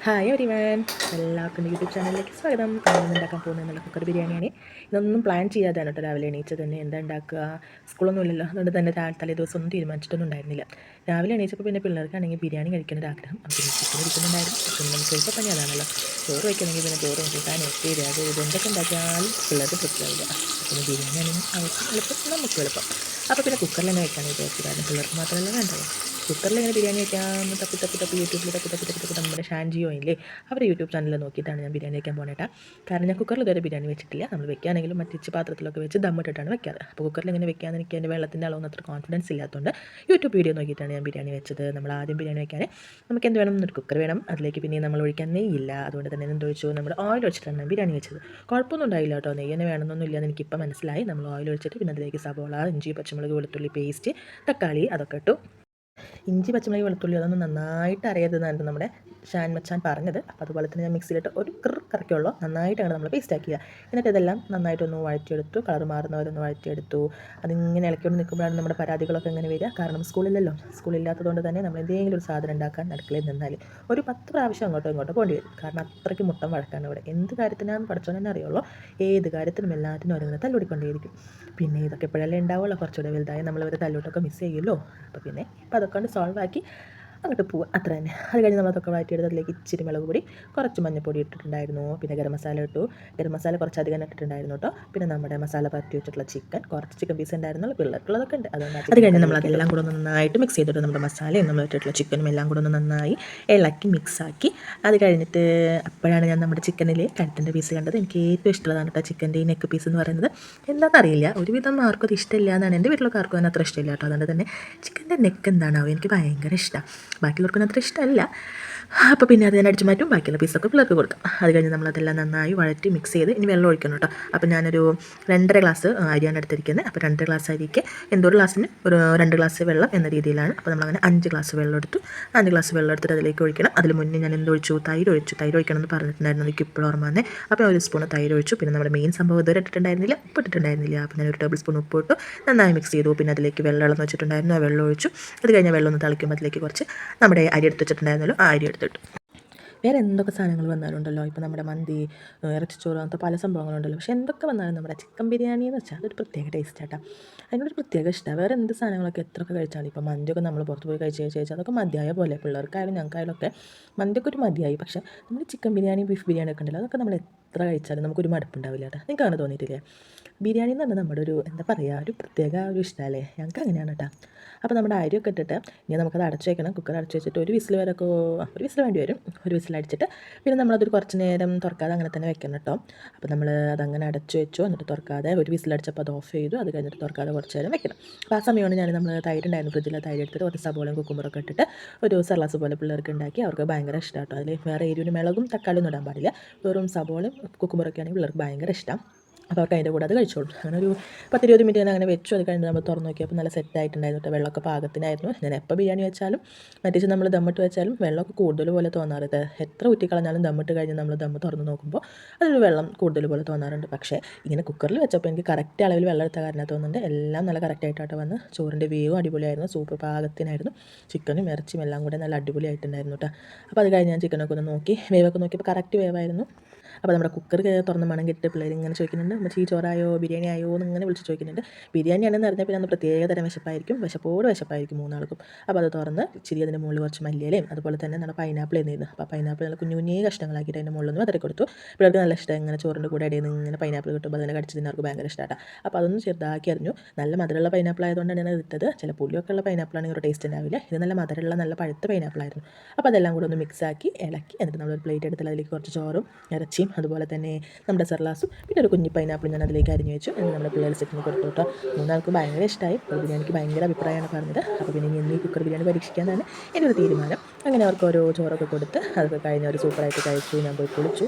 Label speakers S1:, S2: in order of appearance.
S1: Hi everyone, എല്ലാവർക്കും YouTube ചാനലിലേക്ക് സ്വാഗതം. നമ്മൾ ഉണ്ടാക്കാൻ പോകുന്നത് കുക്കർ ബിരിയാണിയാണ്. ഇതൊന്നും പ്ലാൻ ചെയ്യാതെയാണ് കേട്ടോ രാവിലെ എണീച്ചത് തന്നെ. എന്താ ഉണ്ടാക്കുക, സ്കൂളൊന്നും ഇല്ലല്ലോ, അതുകൊണ്ട് തന്നെ തലേ ദിവസം ഒന്നും തീരുമാനിച്ചിട്ടൊന്നും ഉണ്ടായിരുന്നില്ല. രാവിലെ എണീച്ചപ്പോൾ പിന്നെ പിള്ളേർക്കാണെങ്കിൽ ബിരിയാണി കഴിക്കേണ്ട ആഗ്രഹം. അപ്പോൾ പിന്നെ ചിക്കൻ ഇരിക്കുന്നുണ്ടായിരുന്നു. ചിക്കൻ നമുക്ക് എളുപ്പപ്പണി അതാണല്ലോ. ചോറ് വയ്ക്കണമെങ്കിൽ പിന്നെ ചോറും കൂട്ടാൻ ഉപ്പേരി അത് ഇതെന്തൊക്കെ ഉണ്ടാക്കിയാലും പിള്ളേർക്ക് തൃപ്തിയാവില്ല. പിന്നെ ബിരിയാണി ആണെങ്കിൽ അവർക്ക് എളുപ്പം, നമുക്ക് എളുപ്പം. അപ്പോൾ പിന്നെ കുക്കറിൽ തന്നെ വെക്കാൻ വിചാരിച്ചു. കാരണം പിള്ളേർക്ക് മാത്രമല്ല വേണ്ടല്ലോ. കുക്കറിൽ ഇങ്ങനെ ബിരിയാണി വയ്ക്കാൻ തപ്പി യൂട്യൂബിൽ തപ്പി നമ്മുടെ ഷാൻജിയോ ഇല്ലേ, അവർ യൂട്യൂബ് ചാനലിൽ നോക്കിയിട്ടാണ് ഞാൻ ബിരിയാണി വയ്ക്കാൻ പോകണേട്ടാ. കാരണം ഞാൻ കുക്കറിൽ ഇതുവരെ ബിരിയാണി വെച്ചിട്ടില്ല. നമ്മൾ വെക്കുകയാണെങ്കിലും മറ്റിച്ച് പാത്രത്തിലൊക്കെ വെച്ച് ദമ്മിട്ടിട്ടാണ് വെക്കാറ്. അപ്പോൾ കുക്കറിൽ ഇങ്ങനെ വെക്കാൻ എനിക്ക് അതിൻ്റെ വെള്ളത്തിൻ്റെ അളവൊന്നും അത്ര കോൺഫിഡൻസ് ഇല്ലാത്തതുകൊണ്ട് യൂട്യൂബ് വീഡിയോ നോക്കിയിട്ടാണ് ഞാൻ ബിരിയാണി വെച്ചത്. നമ്മൾ ആദ്യം ബിരിയാണി വെക്കാൻ നമുക്ക് എന്ത് വേണം, ഒരു കുക്കർ വേണം. അതിലേക്ക് പിന്നെ നമ്മൾ ഒഴിക്കാൻ നെയ്യില്ല, അതുകൊണ്ട് തന്നെ എന്തൊഴിച്ചു, നമ്മൾ ഓയിൽ ഒഴിച്ചിട്ടാണ് ബിരിയാണി വെച്ചത്. കുഴപ്പമൊന്നും ഉണ്ടായില്ല കേട്ടോ. നെയ്യ് തന്നെ വേണമെന്നൊന്നും ഇല്ലെന്ന് എനിക്കിപ്പോൾ മനസ്സിലായി. നമ്മൾ ഓയിൽ ഒഴിച്ചിട്ട് പിന്നെ അതിലേക്ക് സവോള, ഇഞ്ചി, പച്ചമുളക്, വെളുത്തുള്ളി പേസ്റ്റ്, തക്കാളി അതൊക്കെ ഇട്ടു. ഇഞ്ചി പച്ചമുളക് വെളുത്തുള്ളി അതൊന്നും നന്നായിട്ട് അറിയരുതെന്നായിരുന്നു നമ്മുടെ ഷാൻ മച്ചാൻ പറഞ്ഞത്. അപ്പോൾ അതുപോലെ തന്നെ ഞാൻ മിക്സിയിലിട്ട് ഒരു കറക്കുള്ളൂ, നന്നായിട്ടാണ് നമ്മൾ പേസ്റ്റ് ആക്കിയത്. എന്നിട്ട് ഇതെല്ലാം നന്നായിട്ടൊന്ന് വഴറ്റിയെടുത്തു, കളർ മാറുന്നവരൊന്ന് വഴറ്റിയെടുത്തു. അതിങ്ങനെ ഇളക്കിക്കൊണ്ട് നിൽക്കുമ്പോഴാണ് നമ്മുടെ പരാതികളൊക്കെ എങ്ങനെ വരിക. കാരണം സ്കൂളില്ലാത്തതുകൊണ്ട് തന്നെ നമ്മൾ എന്തെങ്കിലും ഒരു സാധനം ഉണ്ടാക്കാൻ അടുക്കളയിൽ നിന്നാൽ ഒരു 10 പ്രാവശ്യം അങ്ങോട്ടോ ഇങ്ങോട്ടോ പോകേണ്ടി വരും. കാരണം അത്രയ്ക്ക് മുട്ടം വഴക്കാണ് ഇവിടെ. എന്ത് കാര്യത്തിനാണെന്ന് പഠിച്ചോ തന്നെ അറിയുള്ളൂ, ഏത് കാര്യത്തിനും എല്ലാത്തിനും ഓരോന്ന് തല്ലുകൊണ്ടിരിക്കും. പിന്നെ ഇതൊക്കെ എപ്പോഴല്ലേ ഉണ്ടാവുള്ളൂ, കുറച്ചുകൂടെ വലുതായി നമ്മളിവരെ തല്ലോട്ടൊക്കെ മിസ് ചെയ്യുമല്ലോ. അപ്പോൾ പിന്നെ ഇപ്പോൾ അതൊക്കെ കൊണ്ട് സോൾവ് ആക്കി അങ്ങോട്ട് പോവുക, അത്ര തന്നെ. അത് കഴിഞ്ഞ് നമ്മളതൊക്കെ വഴറ്റിയെടുത്ത് അതിലേക്ക് ഇച്ചിരി മുളക് പൊടി, കുറച്ച് മഞ്ഞൾപ്പൊടി ഇട്ടിട്ടുണ്ടായിരുന്നു. പിന്നെ ഗരം മസാല ഇട്ടു. ഗരം മസാല കുറച്ചധികം ഇട്ടിട്ടുണ്ടായിരുന്നു കേട്ടോ. പിന്നെ നമ്മുടെ മസാല പരത്തി വെച്ചിട്ടുള്ള ചിക്കൻ പീസ് ഉണ്ടായിരുന്നുള്ളൂ, പിള്ളേർക്കുള്ളതൊക്കെ ഉണ്ട്. അത് കഴിഞ്ഞ് നമ്മളതെല്ലാം കൂടെ ഒന്ന് നന്നായിട്ട് മിക്സ് ചെയ്തിട്ട് നമ്മുടെ മസാലയും നമ്മൾ ഇട്ടിട്ടുള്ള ചിക്കനും എല്ലാം കൂടെ ഒന്ന് നന്നായി ഇളക്കി മിക്സാക്കി. അത് കഴിഞ്ഞിട്ട് അപ്പോഴാണ് ഞാൻ നമ്മുടെ ചിക്കനിൽ കഴുത്തിൻ്റെ പീസ് കണ്ടത്. എനിക്ക് ഏറ്റവും ഇഷ്ടമുള്ളതാണ് കേട്ടോ ചിക്കൻ്റെ ഈ നെക്ക് പീസ് എന്ന് പറയുന്നത്. എന്താണെന്നറിയില്ല, ഒരുവിധം ആർക്കും അത് ഇഷ്ടമില്ല എന്നാണ്. എൻ്റെ വീട്ടിലൊക്കെ ആർക്കും അതിന് അത്ര ഇഷ്ടമില്ല കേട്ടോ. അതുകൊണ്ട് തന്നെ ചിക്കൻ്റെ നെക്ക് എന്താണാവോ എനിക്ക് ഭയങ്കര ഇഷ്ടമാണ്. ബാക്കിയുള്ളവർക്കൊന്നും അത്ര ഇഷ്ടമല്ല. അപ്പോൾ പിന്നെ അത് ഞാൻ അടിച്ചു മാറ്റും, ബാക്കിയുള്ള പീസൊക്കെ പിള്ളേർക്ക് കൊടുക്കും. അത് കഴിഞ്ഞ് നമ്മളതെല്ലാം നന്നായി വഴറ്റി മിക്സ് ചെയ്ത് ഇനി വെള്ളം ഒഴിക്കണം കേട്ടോ. അപ്പോൾ ഞാനൊരു 2.5 ഗ്ലാസ് അരിയാണ് എടുത്തിരിക്കുന്നത്. അപ്പോൾ 2 ഗ്ലാസ് അരിക്ക് എന്തോരു ഗ്ലാസ്സിന് ഒരു 2 ഗ്ലാസ് വെള്ളം എന്ന രീതിയിലാണ്. അപ്പോൾ നമ്മളങ്ങനെ 5 ഗ്ലാസ് വെള്ളം എടുത്തു. 5 ഗ്ലാസ് വെള്ളം എടുത്തിട്ട് അതിലേക്ക് ഒഴിക്കണം. അതിൽ മുന്നേ ഞാൻ എന്തൊഴിച്ചു, തൈര് ഒഴിക്കണം എന്ന് പറഞ്ഞിട്ടുണ്ടായിരുന്നു, എനിക്ക് ഇപ്പോൾ ഓർമ്മ വന്നേ. അപ്പോൾ ഒരു സ്പൂൺ തൈര് ഒഴിച്ചു. പിന്നെ നമ്മുടെ മെയിൻ സംഭവം ഇതുവരെ ഇട്ടിട്ടുണ്ടായിരുന്നില്ല, ഉപ്പ് ഇട്ടിട്ടുണ്ടായിരുന്നില്ല. അപ്പോൾ ഞാൻ 1 ടേബിൾ സ്പൂൺ ഉപ്പ് ഇട്ടു, നന്നായി മിക്സ് ചെയ്തു. പിന്നെ അതിലേക്ക് വെള്ളം വെച്ചിട്ടുണ്ടായിരുന്നു, ആ വെള്ളം ഒഴിച്ചു. അത് കഴിഞ്ഞാൽ വെള്ളം ഒന്ന് തിളയ്ക്കുമ്പോൾ അതിലേക്ക് കുറച്ച് നമ്മുടെ അരി എടുത്ത് വെച്ചിട്ടുണ്ടായിരുന്നല്ലോ, ആ അരി എടുത്തിട്ടു. വേറെ എന്തൊക്കെ സാധനങ്ങൾ വന്നാലും ഉണ്ടല്ലോ, ഇപ്പോൾ നമ്മുടെ മന്തി, ഇറച്ചിച്ചോറ്, അങ്ങനത്തെ പല സംഭവങ്ങളുണ്ടല്ലോ. പക്ഷേ എന്തൊക്കെ വന്നാലും നമ്മുടെ ചിക്കൻ ബിരിയാണി എന്ന് വെച്ചാൽ അതൊരു പ്രത്യേക ടേസ്റ്റ് ആട്ടോ. അതിനൊരു പ്രത്യേക ഇഷ്ടമാണ്. വേറെ എന്ത് സാധനങ്ങളൊക്കെ എത്രയൊക്കെ കഴിച്ചാലും, ഇപ്പോൾ മന്തിയൊക്കെ നമ്മൾ പുറത്ത് പോയി കഴിച്ച് അതൊക്കെ മതിയായ പോലെ, പിള്ളേർക്കായാലും ഞങ്ങൾക്കായാലും ഒക്കെ മന്തിയൊക്കെ ഒരു മതിയായി. പക്ഷേ നമ്മൾ ചിക്കൻ ബിരിയാണി, ബീഫ് ബിരിയാണി ഒക്കെ ഉണ്ടല്ലോ, അതൊക്കെ നമ്മൾ എത്ര കഴിച്ചാലും നമുക്കൊരു മടുപ്പുണ്ടാവില്ല കേട്ടോ. നിങ്ങൾക്ക് അങ്ങനെ തോന്നിയിട്ടില്ലേ? ബിരിയാണി എന്ന് പറഞ്ഞാൽ നമ്മുടെ ഒരു എന്താ പറയുക, ഒരു പ്രത്യേക ഒരു ഇഷ്ടമല്ലേ, ഞങ്ങൾക്ക് അങ്ങനെയാണ് കേട്ടോ. അപ്പോൾ നമ്മുടെ അരിയൊക്കെ ഇട്ടിട്ട് ഇനി നമുക്കത് അടച്ചു വയ്ക്കണം. കുക്കർ അടച്ചു വെച്ചിട്ട് ഒരു വിസിൽ വേണ്ടി വരും. ഒരു വിസിൽ അടിച്ചിട്ട് പിന്നെ നമ്മളതൊരു കുറച്ച് നേരം തുറക്കാതെ അങ്ങനെ തന്നെ വെക്കണം കേട്ടോ. അപ്പോൾ നമ്മൾ അതങ്ങനെ അടച്ചു വെച്ചു. എന്നിട്ട് തുറക്കാതെ ഒരു വിസിലടിച്ചപ്പോൾ അത് ഓഫ് ചെയ്തു. അത് കഴിഞ്ഞിട്ട് തുറക്കാതെ കുറച്ച് നേരം വെക്കണം. അപ്പോൾ ആ സമയമാണ് നമ്മൾ തൈര് ഉണ്ടായിരുന്നു ഫ്രിഡ്ജിൽ, തൈര് എടുത്തിട്ട് കുറച്ച് സബോളയും കുക്കുമ്പറൊക്കെ ഇട്ടിട്ട് ഒരു സർലാസ് പോലെ പിള്ളേർക്ക് ഉണ്ടാക്കി. അവർക്ക് ഭയങ്കര ഇഷ്ടം കേട്ടോ. അതിൽ വേറെ എരിവിന് മുളകും തക്കാളിയൊന്നും ഇടാൻ പാടില്ല, വെറും സബോളയും കുക്കുമ്പറൊക്കെ ആണെങ്കിൽ പിള്ളേർക്ക് ഭയങ്കര ഇഷ്ടം. അപ്പോൾ അവർക്ക് അതിൻ്റെ കൂടെ അത് കഴിച്ചോളൂ. അങ്ങനെ ഒരു 10-20 മിനിറ്റ് അങ്ങനെ വെച്ചു. അത് കഴിഞ്ഞ് നമ്മൾ തുറന്ന് നോക്കിയപ്പോൾ നല്ല സെറ്റായിട്ടുണ്ടായിരുന്നു കേട്ടോ. വെള്ളമൊക്കെ പാകത്തിനായിരുന്നു. ഞാൻ എപ്പോൾ ബിരിയാണി വെച്ചാലും മറ്റേച്ച് നമ്മൾ ദമ്മിട്ട് വെച്ചാലും വെള്ളമൊക്കെ കൂടുതൽ പോലെ തോന്നാറുണ്ട്. എത്ര ഊറ്റിക്കളഞ്ഞാലും ദമ്മിട്ട് കഴിഞ്ഞ് നമ്മൾ ദമ്മ് തുറന്ന് നോക്കുമ്പോൾ അതൊരു വെള്ളം കൂടുതൽ പോലെ തോന്നാറുണ്ട്. പക്ഷേ ഇങ്ങനെ കുക്കറിൽ വെച്ചപ്പോൾ എനിക്ക് കറക്റ്റ് അളവിൽ വെള്ളം എടുത്ത കാരണം തോന്നുന്നുണ്ട് എല്ലാം നല്ല കറക്റ്റായിട്ടാണ് വന്ന്. ചോറിൻ്റെ വേവും അടിപൊളിയായിരുന്നു, സൂപ്പർ പാകത്തിനായിരുന്നു. ചിക്കനും ഇറച്ചിയും എല്ലാം കൂടെ നല്ല അടിപൊളിയായിട്ടുണ്ടായിരുന്നു കേട്ടോ. അപ്പോൾ അത് കഴിഞ്ഞ് ഞാൻ ചിക്കനൊക്കെ ഒന്ന് നോക്കി, വേവൊക്കെ നോക്കിയപ്പോൾ കറക്റ്റ് വേവായിരുന്നു. അപ്പോൾ നമ്മുടെ കുക്കർ തുറന്ന് മണം കിട്ടിയ പിള്ളേർ ഇങ്ങനെ ചോദിക്കുന്നുണ്ട്, അമ്മച്ചി ചോറായോ ബിരിയാണി ആയോ എന്ന് ഇങ്ങനെ വിളിച്ച് ചോദിക്കുന്നുണ്ട്. ബിരിയാണിയാണെന്ന് അറിഞ്ഞാൽ പിന്നെ അന്ന് പ്രത്യേക തരം വിശപ്പായിരിക്കും, വിശപ്പായിരിക്കും മൂന്നാൾക്കും. അപ്പോൾ അത് തുറന്ന് ഇച്ചിരി അതിൻ്റെ മുകളിൽ കുറച്ച് മല്ലിയിലയും അതുപോലെ തന്നെ നമ്മുടെ പൈനാപ്പിൾ എന്നിരുന്നു. അപ്പോൾ പൈനാപ്പിൾ നല്ല കുഞ്ഞു കുഞ്ഞേ കഷ്ണങ്ങളാക്കിയിട്ട് അതിൻ്റെ മുകളിൽ നിന്ന് വിതറി കൊടുത്തു. പിള്ളേർക്ക് നല്ല ഇഷ്ടം, ഇങ്ങനെ ചോറിൻ്റെ കൂടെ ഇടയിൽ നിന്ന് ഇങ്ങനെ പൈനാപ്പിൾ കിട്ടുമ്പോൾ അതിനെ കടിച്ച് തിന്നവർക്ക് ഭയങ്കര ഇഷ്ടമാണ്. അപ്പോൾ അതൊന്ന് ചെറുതാക്കി അറിഞ്ഞു. നല്ല മധുരമുള്ള പൈനാപ്പിൾ ആയതുകൊണ്ടാണ് ഞാൻ ഇട്ടത്. ചില പുളിയൊക്കെ ഉള്ള പൈനാപ്പിളാണെങ്കിൽ ഒരു ടേസ്റ്റ് ഉണ്ടാവില്ല. ഇത് നല്ല മധുരമുള്ള നല്ല പഴുത്ത പൈനാപ്പിളായിരുന്നു. അപ്പോൾ അതെല്ലാം കൂടെ ഒന്ന് മിക്സാക്കി ഇളക്കി എന്നിട്ട് നമ്മളൊരു പ്ലേറ്റ് എടുത്തിട്ട് അതിലേക്ക് കുറച്ച് ചോറും ഇറച്ചിയും അതുപോലെ തന്നെ നമ്മുടെ സർലാസും പിന്നെ ഒരു കുഞ്ഞി പൈനാപ്പിൾ ഞാൻ അതിലേക്ക് അരിഞ്ഞു വെച്ചു. എന്നിട്ട് നമ്മുടെ പിള്ളേർ സെറ്റിന് കൊടുത്തു കേട്ടോ. മൂന്നാൾക്ക് ഭയങ്കര ഇഷ്ടമായി. ബിരിയാണിക്ക് ഭയങ്കര അഭിപ്രായമാണ് പറഞ്ഞത്. അപ്പോൾ പിന്നെ ഇനി കുക്കർ ബിരിയാണി പരീക്ഷിക്കാനാണ് എൻ്റെ ഒരു തീരുമാനം. അങ്ങനെ അവർക്ക് ഓരോ ചോറൊക്കെ കൊടുത്ത് അതൊക്കെ കഴിഞ്ഞ് അവർ സൂപ്പറായിട്ട് കഴിച്ചു. ഞാൻ പോയി കുളിച്ചു.